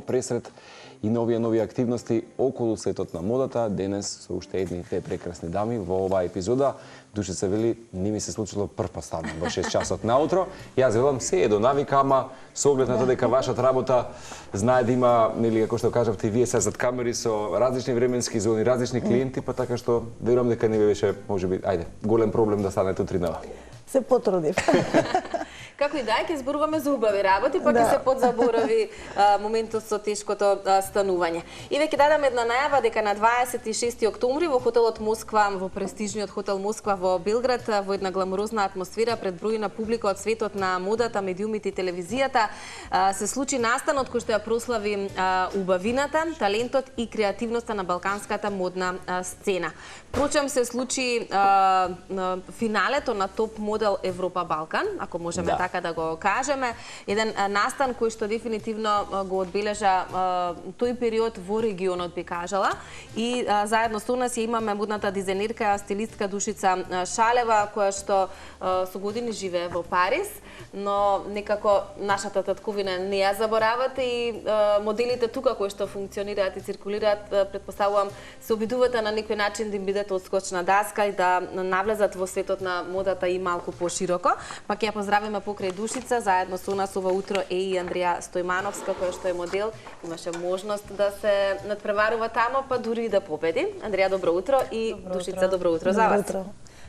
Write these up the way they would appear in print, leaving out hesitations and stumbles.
пресред и нови активности околу светот на модата. Денес со уште едни те прекрасни дами во оваа епизода. Душица вели, не ми се случило прв пат ставам во 6 часот наутро. Јас велам се е до навика, ама со оглед на тоа дека вашата работа знае да има, нели како што кажавте и вие се зад камери со различни временски зони, различни клиенти, па така што верувам дека не беше можеби, голем проблем да станете утринава. Се потрудив. Како и да, ќе зборуваме за убави работи, па ќе се подзаборави моментот со тешкото станување. И веќе дадаме една најава дека на 26 октомври во хотелот Москва, во престижниот хотел Москва во Белград, во една гламурозна атмосфера пред бројна публика од светот на модата, медиумите и телевизијата, се случи настанот кој што ја прослави убавината, талентот и креативноста на балканската модна сцена. Впрочем, се случи финалето на топ модел Европа Балкан, ако можеме така да го кажеме, еден настан кој што дефинитивно го одбележа тој период во регионот, би кажала. И заедно со нас имаме модната дизајнерка, стилистка Душица Шалева, која што со години живее во Париз, но некако нашата татковина не ја заборавате и моделите тука кои што функционираат и циркулираат, предпоставувам, се обидувате на некој начин да им бидете одскочна даска и да навлезат во светот на модата и малку пошироко. Па ќе ја поздравиме покрај Душица, заедно со нас ова утро е и Андреја Стојмановска, која што е модел, имаше можност да се надпреварува тамо, па дури и да победи. Андреја, добро утро и Душица, добро утро за вас.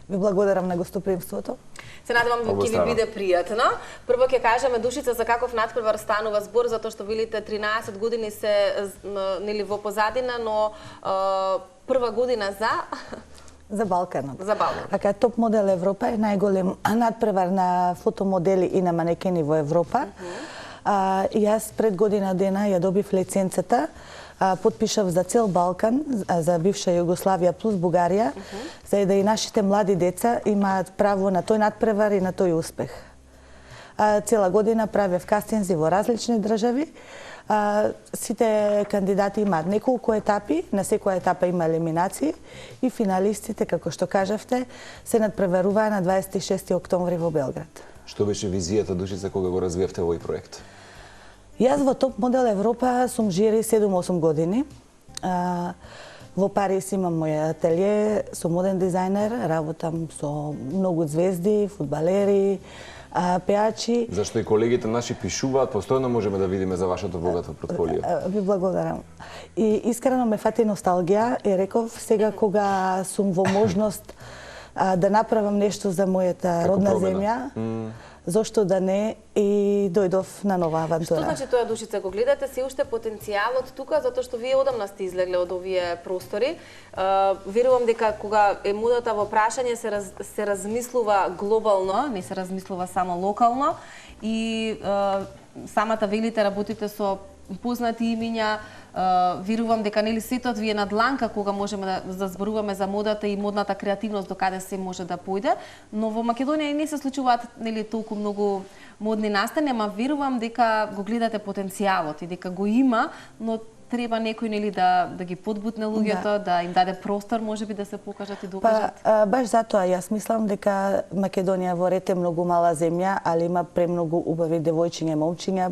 Ви благодарам на гостопримството. Се надевам ќе ви биде пријатно. Прво ќе кажеме, Душица, за каков надпревар станува збор, затоа што велите 13 години се нели во позадина, но прва година за Балканот. За Балканот. Ака топ модел Европа е најголем надпревар на фотомодели и на манекени во Европа. Јас пред година дена ја добив лиценцата, подпишав за цел Балкан, за бивша Југославија плюс Бугарија, за да и нашите млади деца имаат право на тој надпревар и на тој успех. Цела година правев кастинзи во различни држави. Сите кандидати имаат неколку етапи, на секоја етапа има елиминации и финалистите, како што кажавте, се надпреваруваа на 26 октомври во Белград. Што беше визијата, Душица, кога го развиевте овој проект? Јас во топ модел Европа сум жири 7-8 години. Во Париз имам мој ателје, сум моден дизајнер, работам со многу звезди, фудбалери, пеачи. Зашто и колегите наши пишуваат, постојано можеме да видиме за вашето богато портфолио. Ви благодарам. И искрено ме фати носталгија и реков сега кога сум во можност да направам нешто за мојата родна земја, зошто да не, и дојдов на нова авантура. Што значи тоа, Душица, го гледате се уште потенцијалот тука, затоа што вие одамна сте излегле од овие простори. Верувам дека кога е модата во прашање се размислува глобално, не се размислува само локално и самата велите работите со познати имиња. Верувам дека нели светот ви е на дланка кога можеме да зборуваме за модата и модната креативност, докаде се може да појде, но во Македонија не се случуваат нели толку многу модни настани, ама верувам дека го гледате потенцијалот и дека го има, но треба некој нели да ги подбутне луѓето, да им даде простор, можеби да се покажат и докажат. Баш затоа јас мислам дека Македонија во ред е многу мала земја, али има премногу убави девојчиња, момчиња.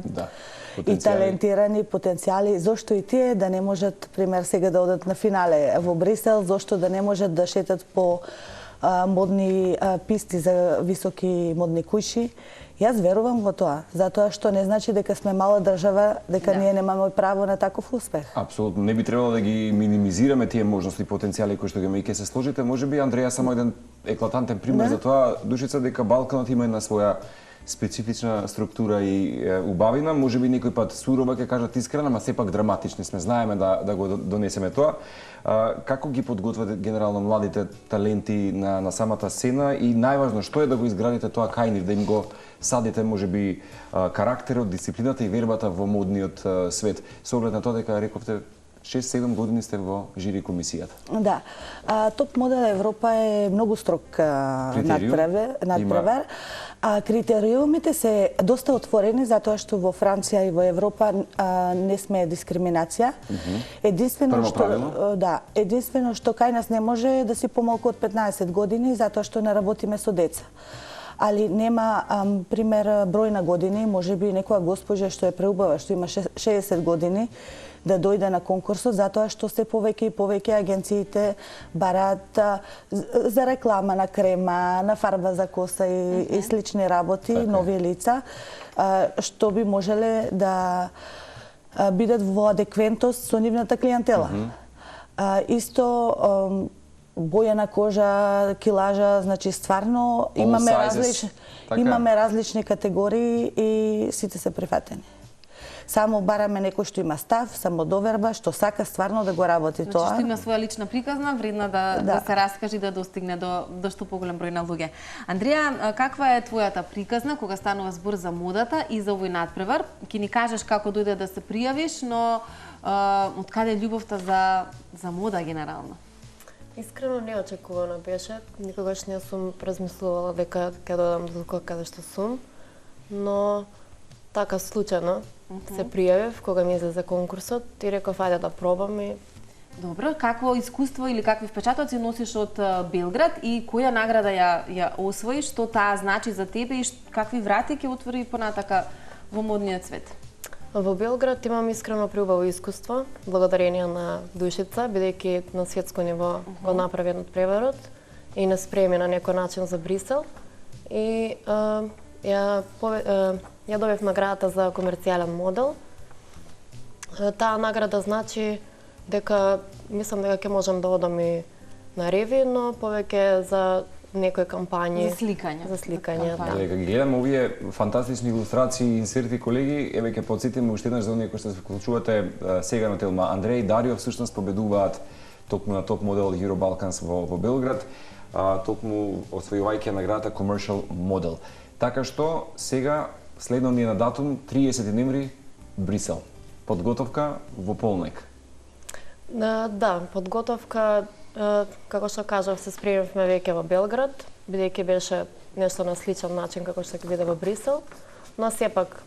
И талентирани потенцијали, зошто и тие да не можат, пример, сега да одат на финале во Брисел, зошто да не можат да шетат по модни писти за високи модни куќи. Јас верувам во тоа, затоа што не значи дека сме мала држава, дека ние немаме право на таков успех. Апсолутно, не би требало да ги минимизираме тие можности и потенцијали кои што ги има, и ќе се сложите, можеби, Андреја, само еден еклатантен пример за тоа, Душица, дека Балканот има една своја специфична структура и убавина, можеби некој пат сурова ќе кажат искрено, ама сепак драматични сме, знаеме да го донесеме тоа. Како ги подготвяте генерално младите таленти на самата сцена и најважно што е да го изградите тоа кај нив, да им го садите можеби карактерот, дисциплината и вербата во модниот свет. Со оглед на тоа дека рековте 6-7 години сте во жири комисијата. Да. Топ модел Европа е многу строг надпревар. Критериумите се доста отворени, затоа што во Франција и во Европа не сме дискриминација. Единствено што кај нас не може да си помалку од 15 години, затоа што не работиме со деца. али нема пример број на години, можеби некоја госпожа што е преубава, што има 60 години, да дојде на конкурсот, затоа што се повеќе и повеќе агенциите бараат за реклама на крема, на фарба за коса и слични работи, нови лица, што би можеле да бидат во адеквентност со нивната клиентела. Исто боја на кожа, килажа, значи стварно имаме различни категории и сите се прифатени. Само бараме некој што има став, само доверба, што сака стварно да го работи тоа. Значи што има своја лична приказна, вредна да се раскаже и да достигне до што поголем број на луѓе. Андреја, каква е твојата приказна кога станува збор за модата и за овој надпревар? Ќе ни кажеш како дојде да се пријавиш, но од каде е љубовта за мода генерално? Искрено неочекувано беше. Никогаш не сум размислувала дека ќе додам до тука каде што сум, но така случајно се пријавив кога ми излезе конкурсот и реков ајде да пробам и... Добро, какво искуство или какви впечатоци носиш од Белград и која награда ја освоиш, што таа значи за тебе и какви врати ќе отвори понатака во модниот свет? Во Белград имам искрено преубаво искуство, благодарение на Душица, бидејќи на светско ниво го направи надпреварот и не спреми на некој начин за Брисел. И ја добив наградата за комерцијален модел. Таа награда значи дека мислам дека ќе можам да одам и на реви, но повеќе за некои кампањи. За сликање. За сликање, да. Дека гледам овие фантастични илустрации и инсерти, колеги, еве ќе потсетиме уште еднаш за оние кои што се вклучувате сега на Телма. Андреј и Дарио всушност победуваат токму на топ модел Euro Balkans во Белград, токму освојувајќи наградата Commercial Model. Така што сега следно ни е на датум 30 ноември Брисел. Подготовка во полнек. Да, подготовка, како што кажав, се спремивме веќе во Белград, бидејќи беше нешто на сличен начин како што ќе биде во Брисел, но сепак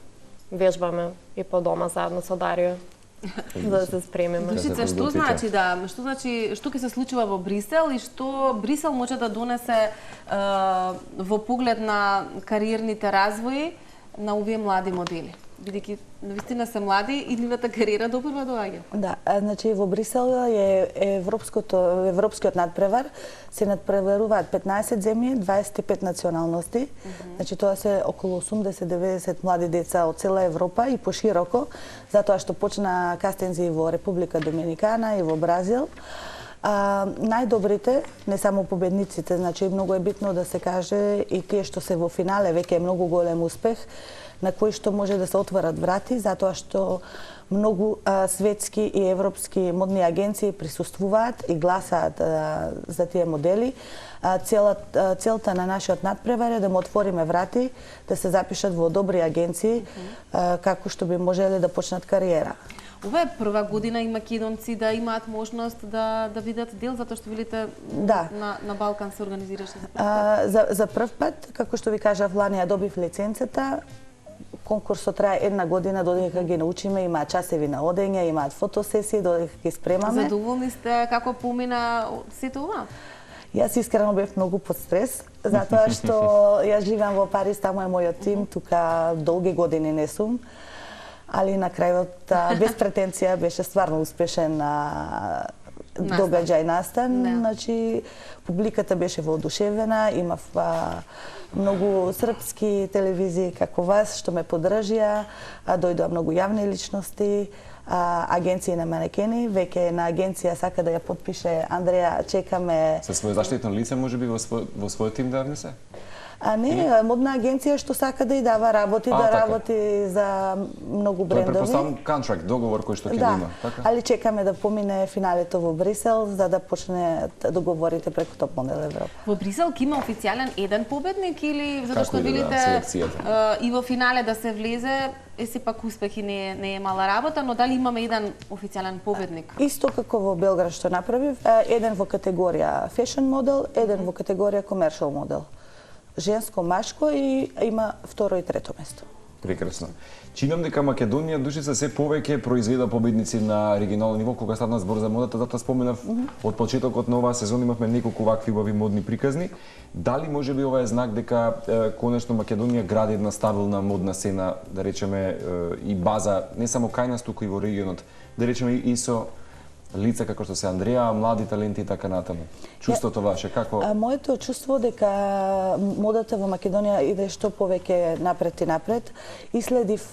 вежбаме и по дома заедно со Дарио за да се спремиме. Душица, што значи што ќе се случува во Брисел и што Брисел може да донесе во поглед на кариерните развои на овие млади модели? Бидејќи навистина се млади и нивната кариера допрва доаѓа. Да, значи во Брисел е европскиот надпревар, се надпреваруваат 15 земји, 25 националности. Значи тоа се околу 80-90 млади деца од цела Европа и пошироко, затоа што почна кастинзи во Република Доминикана и во Бразил. Најдобрите, не само победниците, значи многу е битно да се каже и тие што се во финале, веќе е многу голем успех, на кој што може да се отворат врати, затоа што многу светски и европски модни агенции присуствуваат и гласаат за тие модели. Целта на нашиот надпревар е да му отвориме врати, да се запишат во добри агенции, како што би можеле да почнат кариера. Ова е прва година и македонци да имаат можност да видат дел, затоа што велите на Балкан се организираше за прв пат? За прв пат, како што ви кажав, лани ја добив лиценцата. Конкурсот трае една година додека ги научиме, имаат часеви на одење, имаат фотосесии додека ги спремаме. Задоволни сте како помина сето ова? Јас искрено бев многу под стрес, затоа што јас живеам во Париз, таму е мојот тим, тука долги години не сум. Али на крајот, без претенција, беше стварно успешен догаѓај настан. Значи, публиката беше воодушевена, имав многу српски телевизии како вас што ме поддржија, дојдоа многу јавни личности, агенции на манекени, веќе на агенција сака да ја подпише Андреја, чекаме. Со своје заштитно лице можеби во својот тим да внесе? Не, модна агенција што сака да ја дава работи, работи за многу брендови. Тоа е претпоставам контракт, договор кој што ќе има, така? Али чекаме да помине финалето во Брисел за да почне договорите преку Топ Модел Европа. Во Брисел ќе има официјален еден победник или затоа што велите и во финале да се влезе, сепак успех и не е мала работа, но дали имаме еден официјален победник? Исто како во Белград што направив, еден во категорија fashion модел, еден во категорија commercial модел. Женско, машко и има второ и трето место. Прекрасно. Чинам дека Македонија Душица се повеќе произведа победници на регионално ниво кога стана збор за модата, затоа споменав од почетокот на оваа сезона имавме неколку вакви убави модни приказни. Дали може би ова е знак дека конечно Македонија гради една стабилна модна сцена, да речеме и база не само кај нас туку и во регионот, да речеме и со лица како што се Андреја, млади таленти и така натаму. Чувството ваше како? Моето чувство дека модата во Македонија иде што повеќе напред и напред. И следив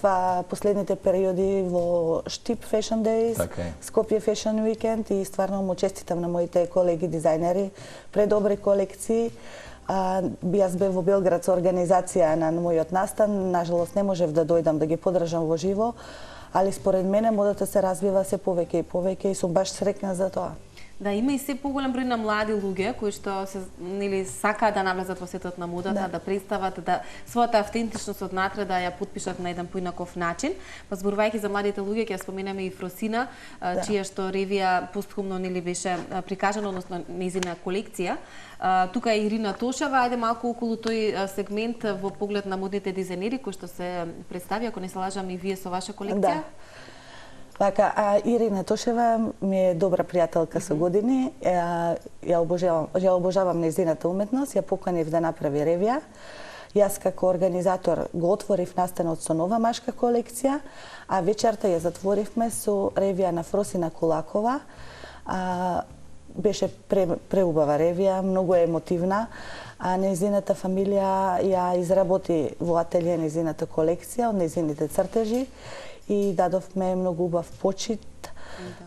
последните периоди во Штип Fashion Days, Скопје Fashion Weekend и стварно му честитам на моите колеги дизајнери, предобри колекции. Јас бев во Белград со организација на мојот настан, нажалост не можев да дојдам да ги подржам во живо, али според мене модата се развива се повеќе и повеќе и сум баш среќна за тоа. Да, има и се поголем број на млади луѓе кои што се сакаат да навлезат во светот на модата, да представат својата автентичност однатре да ја потпишат на еден поинаков начин. Па зборувајќи за младите луѓе, ќе споменеме и Фросина, чија што ревија постхумно беше прикажана, односно нејзина колекција. Тука е Ирина Тошева, ајде малку околу тој сегмент во поглед на модните дизајнери кои што се представи, ако не се лажам и вие со ваша колекција. Да. Така, Ирина Тошева ми е добра пријателка со години. Ја обожавам нејзината уметност, ја поканив да направи ревија. Јас како организатор го отворив настанот со нова машка колекција, а вечерта ја затворивме со ревија на Фросина Кулакова. Беше преубава ревија, многу емотивна. Нејзината фамилија ја изработи во ателје нејзината колекција од нејзините цртежи и дадовме многу убав почит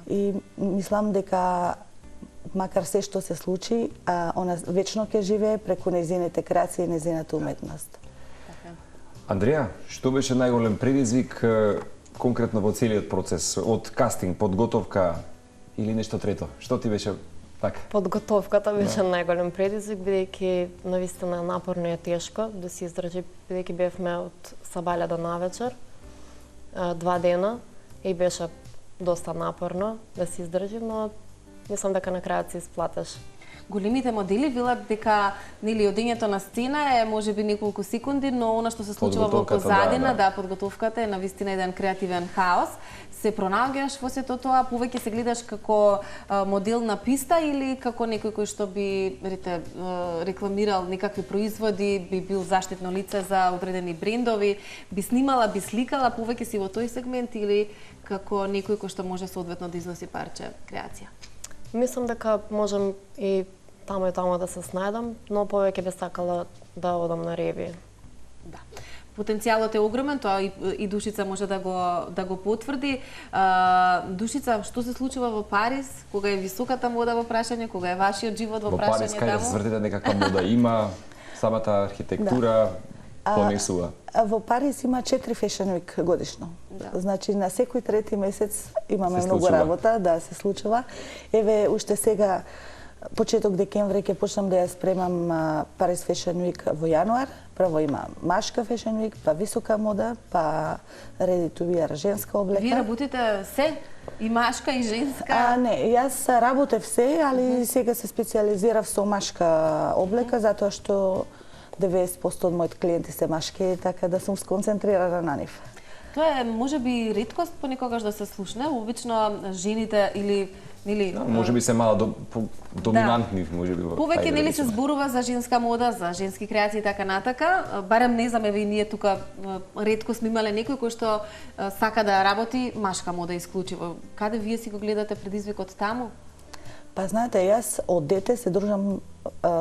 и мислам дека макар се што се случи, она вечно ќе живее преку нејзините креации и нејзината уметност. Андреја, што беше најголем предизвик конкретно во целиот процес, од кастинг, подготовка или нешто трето? Што ти беше така? Подготовката беше најголем предизвик, бидејќи навистина напорно и тешко да се издржи, бидејќи бевме од сабаља до навечер, 2 дена и беше доста напорно да се издржи, но мислам дека на крајот се исплатеш. Големите модели велат дека одењето на сцена е можеби неколку секунди, но она што се случува во позадина, подготовката е навистина еден креативен хаос. Се пронаоѓаш во сето тоа, повеќе се гледаш како модел на писта или како некој кој што би рекламирал некакви производи, би бил заштитно лице за одредени брендови, би снимала, би сликала, повеќе си во тој сегмент или како некој кој што може соодветно да износи парче креација? Мислам дека можам и таму да се снајдам, но повеќе би сакала да одам на ревија. Да. Потенцијалот е огромен, тоа и Душица може да го потврди. Душица, што се случува во Париз? Кога е високата мода во прашање, кога е вашиот живот во прашање таму? Во Париз кај да се тврдите некаква мода има, самата архитектура понесува. Во Париз има 4 Fashion Week годишно. Значи на секој трети месец имаме многу работа да се случува. Еве уште сега почеток декември ќе почнам да ја спремам Paris Fashion Week во јануар. Прво има машка Fashion Week, па висока мода, па ready to wear женска облека. Вие работите се? И машка, и женска? Не, јас работев се, али сега се специализирав со машка облека, затоа што 90% од моите клиенти се машки, така да сум сконцентрирана на нив. Тоа е можеби реткост понекогаш да се слушне, обично жените или може би се мало доминантни, може би. Повеќе се зборува за женска мода, за женски креации и така натака. Барем не знам, еве и ние тука ретко сме имале некој кој што сака да работи машка мода исклучиво. Каде вие си го гледате предизвикот таму? Па знаете, јас од дете се дружам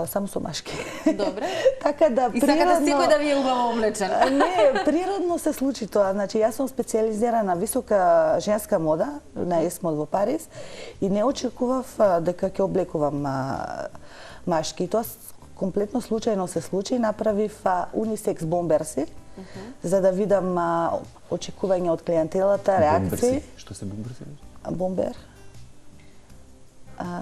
само со машки. Добре. Така да и сакате секој да ви е убаво облечен. Не, природно се случи тоа. Значи јас сум специализирана на висока женска мода на Есмод во Париз и не очекував дека ќе облекувам машки. Тоа комплетно случајно се случи. Направив унисекс бомберси за да видам очекување од клиентелата, реакции. Што се бомберси? Бомбер.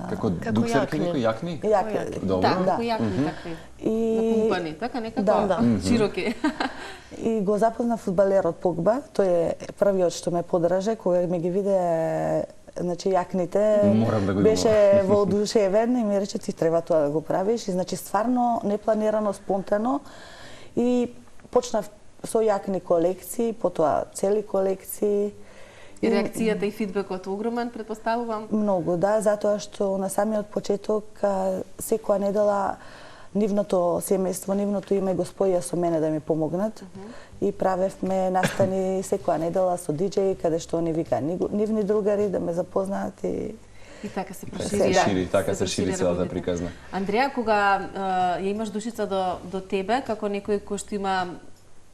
Како дуксерки, некои јакни? Јакни. Да, како јакни такви. Напумпани, така некако широки. И го запознав фудбалерот Погба, тој е првиот што ме подраже, кога ме ги виде значи јакните, беше воодушевен и ми рече ти треба тоа да го правиш. И значи стварно непланирано, спонтано и почнав со јакни колекции, потоа цели колекции. И реакцијата и фидбекот огромен, претпоставувам? Многу, да, затоа што на самиот почеток секоја недела нивното семејство, нивното име го споја со мене да ми помогнат и правевме настани секоја недела со диџеи каде што они викаа нивни другари да ме запознаат и така се Така се шири целата приказна. Андреја, кога ја имаш Душица до тебе, како некој кој што има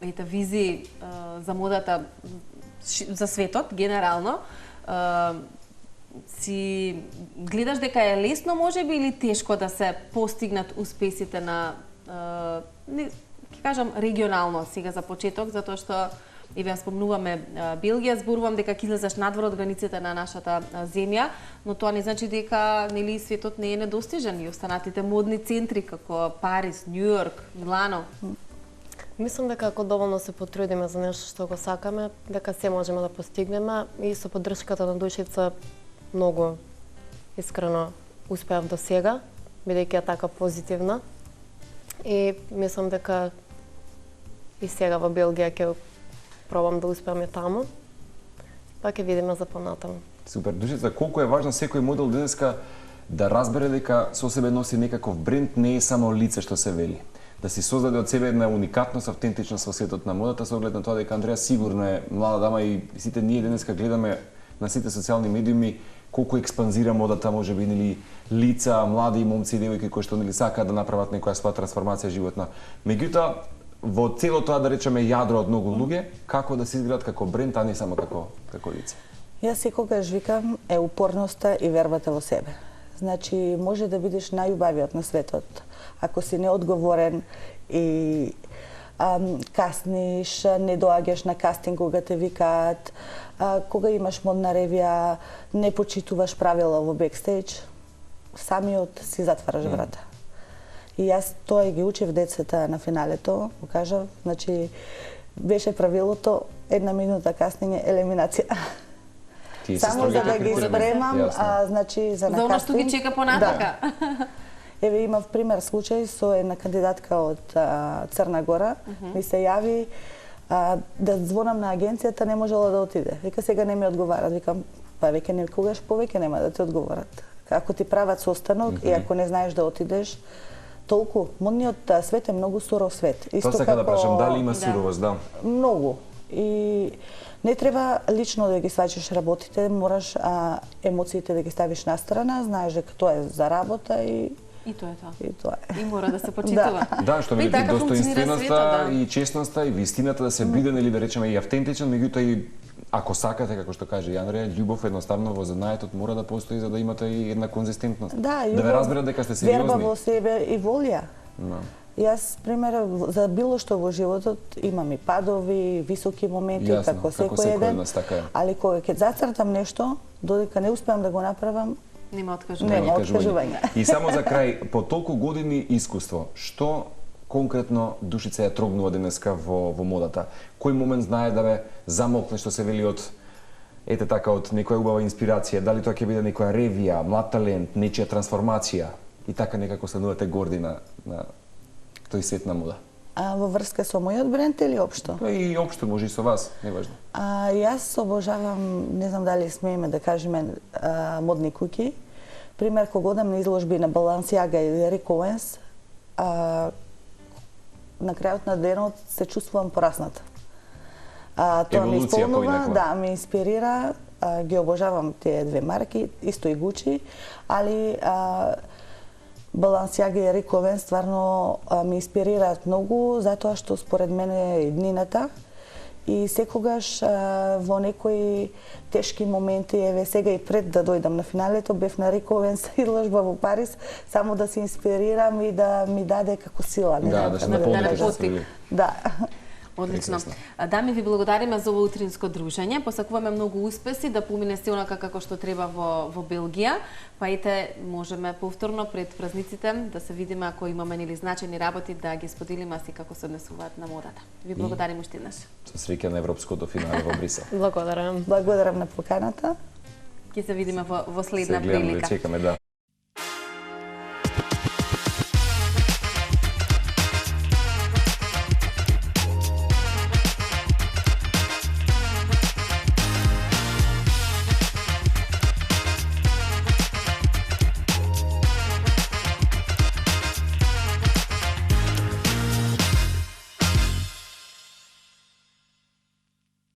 визии за модата за светот, генерално, си гледаш дека е лесно можеби или тешко да се постигнат успесите на, ќе кажам, регионално сега за почеток, затоа што ја спомнуваме Белгија, зборувам дека ќе излезеш надвор од границите на нашата земја, но тоа не значи дека нели светот не е недостижен и останатите модни центри како Париз, Њујорк, Милано. Мислам дека ако доволно се потрудиме за нешто што го сакаме, дека се можеме да постигнеме и со поддршката на Душица многу искрено успеав до сега, бидејќи е така позитивна. И мислам дека и сега во Белгија ќе пробам да успеам и таму, па ќе видиме за понатаму. Супер. Душица, колку е важно секој модел денеска да разбере дека со себе носи некаков бренд, не е само лице што се вели. Да си создаде од себе една уникатност, автентичност во светот на модата, со оглед на тоа дека Андреја сигурно е млада дама и сите ние денеска гледаме на сите социјални медиуми колку експанзира модата, можеби нели лица, млади момци и девојки кои што нели сакаат да направат некоја своја трансформација животна. Меѓутоа, во цело тоа, да речеме, јадро од многу луѓе, како да се изградат како бренд, а не само како лице? Јас секогаш викам е упорноста и вербата во себе. Значи, може да бидеш најубавиот на светот. Ако си неодговорен и касниш, не доаѓаш на кастинг кога те викаат, кога имаш модна ревија, не почитуваш правила во бекстејдж, самиот си затвараш врата. И јас тоа ги учев децата на финалето, го кажав, значи беше правилото 1 минута каснење, елиминација. Само за да ги спремам, значи за на кастинг. За она што ги чека понатака. Еве имав пример случај со една кандидатка од Црна Гора, ми се јави да звонам на агенцијата, не можела да отиде. Вика сега не ми одговарат, викам па веќе никогаш повеќе нема да ти одговорат. Ако ти прават состанок и ако не знаеш да отидеш, толку. Модниот свет е многу суров свет. Тоа сака да прашам, дали има суровост, да? Многу. И не треба лично да ги сваќаш работите, мораш емоциите да ги ставиш на страна, знаеш дека тоа е за работа и тоа е тоа. И тоа е. И мора да се почитува. Да, што нели достоинственоста и честноста и вистината да се биде, нели да речеме и автентичен, меѓутоа и ако сакате, како што каже Андреја, љубов едноставно во занаетот мора да постои за да имате и една конзистентност. Да ве разберат дека сте сериозни. Верба во себе и волја. Да. Јас, пример, за било што во животот имам и падови, високи моменти, како секој еден. Али кога ќе зацртам нешто, додека не успеам да го направам, нема откажување. И само за крај, по толку години искуство, што конкретно Душица ја трогнува денеска во модата? Кој момент знае да ве замолкне, што се вели од ете така од некоја убава инспирација, дали тоа ќе биде некоја ревија, млад талент, нечија трансформација и така некако станувате горди на тој свет на мода? Во врска со мојот бренд или општо? И општо, може и со вас, неважно. Јас обожавам, не знам дали смееме да кажеме, модни куки. Пример, кога одам на изложби на Balenciaga или Rick Owens, на крајот на денот се чувствувам порасната. Тоа ми исполнува, да, ме инспирира, ги обожавам тие две марки, исто и Gucci, али Balenciaga и Rick Owens стварно ме инспирираат многу, затоа што според мене е иднината и секогаш во некои тешки моменти, еве сега и пред да дојдам на финалето, бев на Rick Owens изложба во Париз, само да се инспирирам и да ми даде како сила. Да се наполните. Да. Одлично. Дами, ви благодариме за ово утринско дружење. Посакуваме многу успеси да помине се онака како што треба во Белгија. Па ете, можеме повторно пред празниците да се видиме ако имаме нели значајни работи да ги споделиме си како се однесуваат на модата. Ви благодарим уште еднаш. Со среќа на европското финале во Брисел. Благодарам. Благодарам на поканата. Ќе се видиме во следна прилика. Се гледаме, чекаме, да.